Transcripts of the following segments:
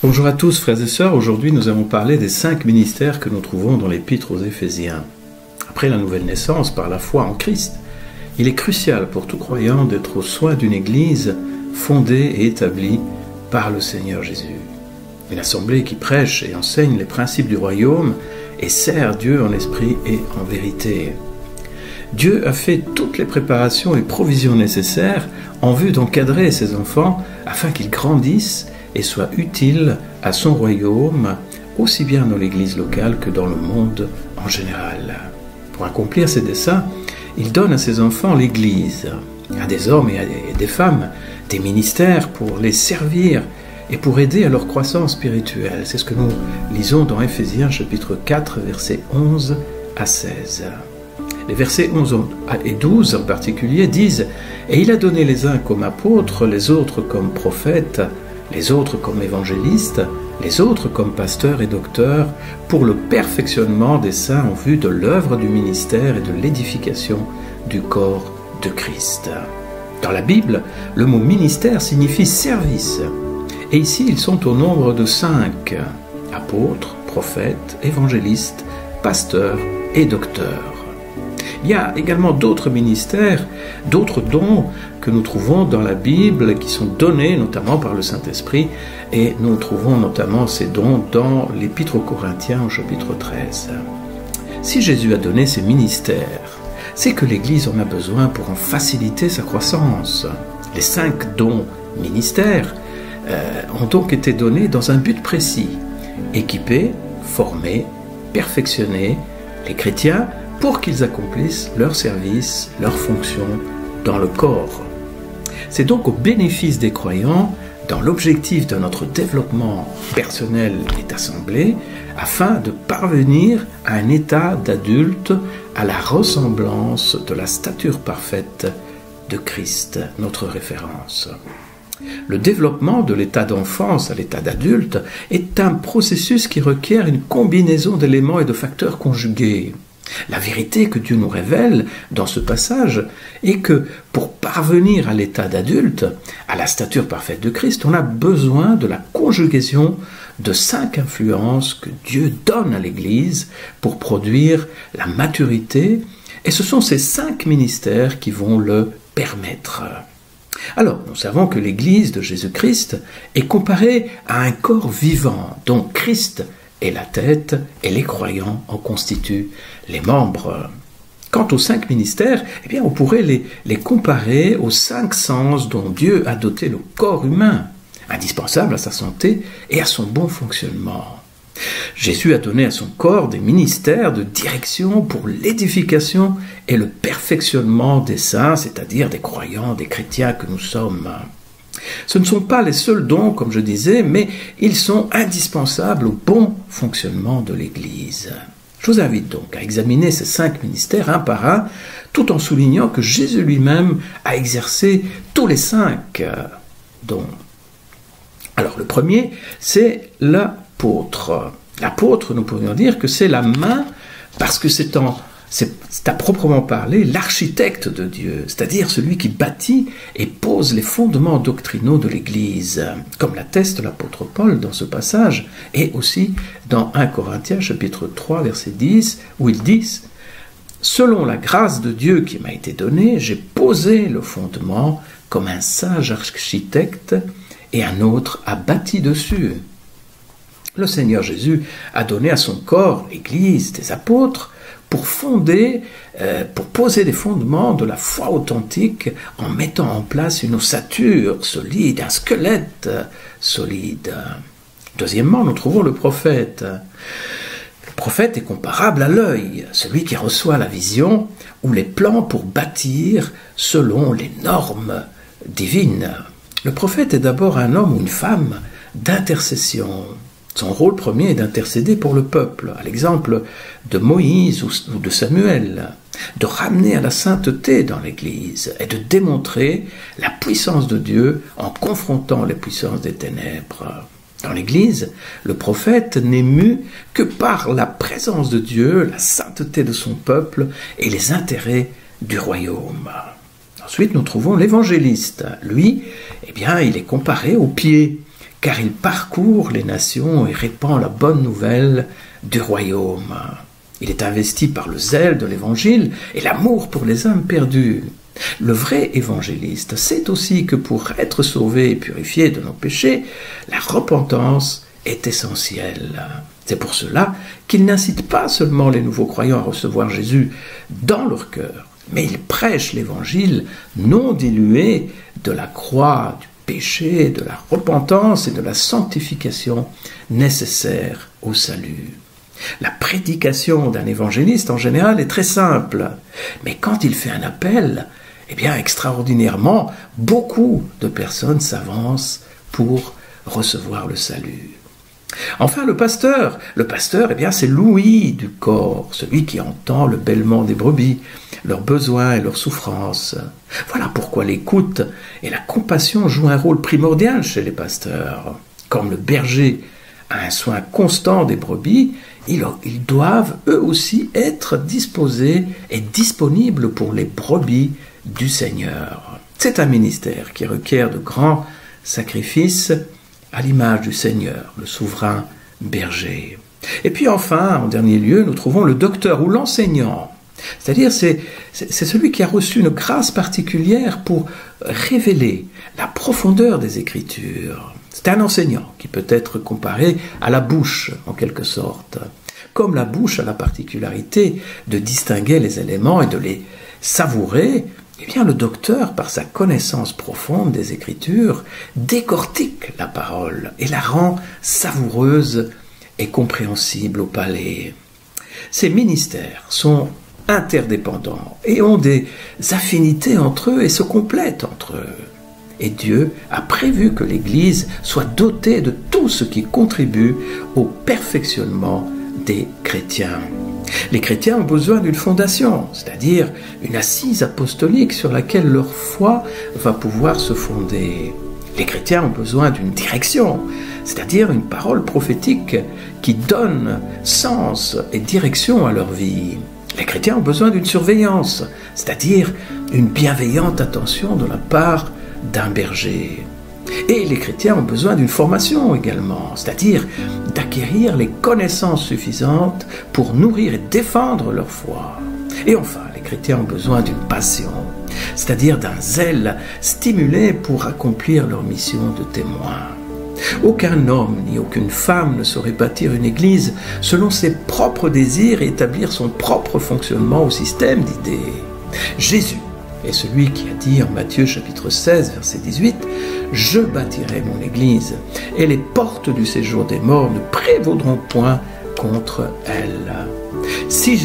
Bonjour à tous frères et sœurs, aujourd'hui nous allons parler des 5 ministères que nous trouvons dans l'épître aux Éphésiens. Après la nouvelle naissance par la foi en Christ, il est crucial pour tout croyant d'être au soin d'une église fondée et établie par le Seigneur Jésus. Une assemblée qui prêche et enseigne les principes du royaume et sert Dieu en esprit et en vérité. Dieu a fait toutes les préparations et provisions nécessaires en vue d'encadrer ses enfants afin qu'ils grandissent et soient utiles à son royaume, aussi bien dans l'église locale que dans le monde en général. Pour accomplir ses desseins, il donne à ses enfants l'église, à des hommes et à des femmes, des ministères pour les servir et pour aider à leur croissance spirituelle. C'est ce que nous lisons dans Éphésiens chapitre 4, versets 11 à 16. Les versets 11 et 12 en particulier disent « Et il a donné les uns comme apôtres, les autres comme prophètes, les autres comme évangélistes, les autres comme pasteurs et docteurs, pour le perfectionnement des saints en vue de l'œuvre du ministère et de l'édification du corps de Christ. » Dans la Bible, le mot ministère signifie service. Et ici, ils sont au nombre de 5, apôtres, prophètes, évangélistes, pasteurs et docteurs. Il y a également d'autres ministères, d'autres dons que nous trouvons dans la Bible qui sont donnés notamment par le Saint-Esprit, et nous trouvons notamment ces dons dans l'Épître aux Corinthiens au chapitre 13. Si Jésus a donné ces ministères, c'est que l'Église en a besoin pour en faciliter sa croissance. Les 5 dons ministères ont donc été donnés dans un but précis: équiper, former, perfectionner les chrétiens pour qu'ils accomplissent leur service, leur fonction dans le corps. C'est donc au bénéfice des croyants, dans l'objectif de notre développement personnel et d'assemblée, afin de parvenir à un état d'adulte à la ressemblance de la stature parfaite de Christ, notre référence. Le développement de l'état d'enfance à l'état d'adulte est un processus qui requiert une combinaison d'éléments et de facteurs conjugués. La vérité que Dieu nous révèle dans ce passage est que pour parvenir à l'état d'adulte, à la stature parfaite de Christ, on a besoin de la conjugaison de 5 influences que Dieu donne à l'Église pour produire la maturité, et ce sont ces 5 ministères qui vont le permettre. Alors, nous savons que l'Église de Jésus-Christ est comparée à un corps vivant, dont Christ est la tête et les croyants en constituent les membres. Quant aux 5 ministères, eh bien, on pourrait les comparer aux 5 sens dont Dieu a doté le corps humain, indispensable à sa santé et à son bon fonctionnement. Jésus a donné à son corps des ministères de direction pour l'édification et le perfectionnement des saints, c'est-à-dire des croyants, des chrétiens que nous sommes. Ce ne sont pas les seuls dons, comme je disais, mais ils sont indispensables au bon fonctionnement de l'Église. Je vous invite donc à examiner ces 5 ministères un par un, tout en soulignant que Jésus lui-même a exercé tous les 5 dons. Alors le premier, c'est l'apôtre. L'apôtre, nous pourrions dire que c'est la main, parce que c'est à proprement parler l'architecte de Dieu, c'est-à-dire celui qui bâtit et pose les fondements doctrinaux de l'Église, comme l'atteste l'apôtre Paul dans ce passage, et aussi dans 1 Corinthiens chapitre 3 verset 10, où il dit « Selon la grâce de Dieu qui m'a été donnée, j'ai posé le fondement comme un sage architecte, et un autre a bâti dessus. » Le Seigneur Jésus a donné à son corps, l'Église, des apôtres, pour poser les fondements de la foi authentique en mettant en place une ossature solide, un squelette solide. Deuxièmement, nous trouvons le prophète. Le prophète est comparable à l'œil, celui qui reçoit la vision ou les plans pour bâtir selon les normes divines. Le prophète est d'abord un homme ou une femme d'intercession. Son rôle premier est d'intercéder pour le peuple, à l'exemple de Moïse ou de Samuel, de ramener à la sainteté dans l'Église et de démontrer la puissance de Dieu en confrontant les puissances des ténèbres. Dans l'Église, le prophète n'est mu que par la présence de Dieu, la sainteté de son peuple et les intérêts du royaume. Ensuite, nous trouvons l'évangéliste. Lui, il est comparé aux pieds car il parcourt les nations et répand la bonne nouvelle du royaume. Il est investi par le zèle de l'Évangile et l'amour pour les âmes perdues. Le vrai évangéliste sait aussi que pour être sauvé et purifié de nos péchés, la repentance est essentielle. C'est pour cela qu'il n'incite pas seulement les nouveaux croyants à recevoir Jésus dans leur cœur, mais il prêche l'évangile non dilué de la croix, du péché, de la repentance et de la sanctification nécessaires au salut. La prédication d'un évangéliste en général est très simple, mais quand il fait un appel, eh bien extraordinairement, beaucoup de personnes s'avancent pour recevoir le salut. Enfin, le pasteur, eh bien, c'est l'ouïe du corps, celui qui entend le bêlement des brebis, leurs besoins et leurs souffrances. Voilà pourquoi l'écoute et la compassion jouent un rôle primordial chez les pasteurs. Comme le berger a un soin constant des brebis, ils doivent eux aussi être disposés et disponibles pour les brebis du Seigneur. C'est un ministère qui requiert de grands sacrifices à l'image du Seigneur, le souverain berger. Et puis enfin, en dernier lieu, nous trouvons le docteur ou l'enseignant. C'est-à-dire, c'est celui qui a reçu une grâce particulière pour révéler la profondeur des Écritures. C'est un enseignant qui peut être comparé à la bouche, en quelque sorte. Comme la bouche a la particularité de distinguer les éléments et de les savourer, eh bien, le docteur, par sa connaissance profonde des Écritures, décortique la parole et la rend savoureuse et compréhensible au palais. Ces ministères sont interdépendants et ont des affinités entre eux et se complètent entre eux. Et Dieu a prévu que l'Église soit dotée de tout ce qui contribue au perfectionnement des chrétiens. Les chrétiens ont besoin d'une fondation, c'est-à-dire une assise apostolique sur laquelle leur foi va pouvoir se fonder. Les chrétiens ont besoin d'une direction, c'est-à-dire une parole prophétique qui donne sens et direction à leur vie. Les chrétiens ont besoin d'une surveillance, c'est-à-dire une bienveillante attention de la part d'un berger. Et les chrétiens ont besoin d'une formation également, c'est-à-dire d'acquérir les connaissances suffisantes pour nourrir et défendre leur foi. Et enfin, les chrétiens ont besoin d'une passion, c'est-à-dire d'un zèle stimulé pour accomplir leur mission de témoin. Aucun homme ni aucune femme ne saurait bâtir une église selon ses propres désirs et établir son propre fonctionnement au système d'idées. Jésus est celui qui a dit en Matthieu chapitre 16, verset 18, « Je bâtirai mon église, et les portes du séjour des morts ne prévaudront point contre elle. » Si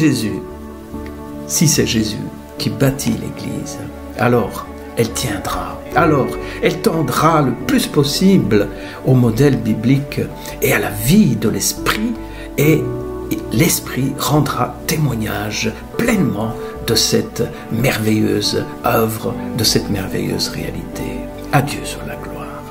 c'est Jésus qui bâtit l'église, alors elle tiendra. Alors, elle tendra le plus possible au modèle biblique et à la vie de l'Esprit, et l'Esprit rendra témoignage pleinement de cette merveilleuse œuvre, de cette merveilleuse réalité. À Dieu soit la gloire.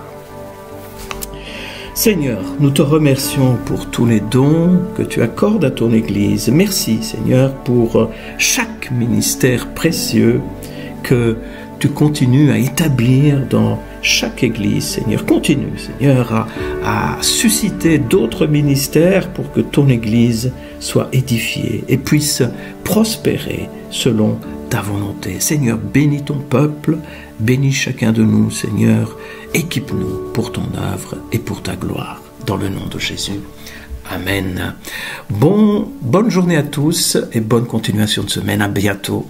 Seigneur, nous te remercions pour tous les dons que tu accordes à ton Église. Merci, Seigneur, pour chaque ministère précieux que tu continues à établir dans chaque Église, Seigneur. Continue, Seigneur, à susciter d'autres ministères pour que ton Église soit édifiée et puisse prospérer selon ta volonté. Seigneur, bénis ton peuple, bénis chacun de nous, Seigneur. Équipe-nous pour ton œuvre et pour ta gloire. Dans le nom de Jésus. Amen. Bonne journée à tous et bonne continuation de semaine. À bientôt.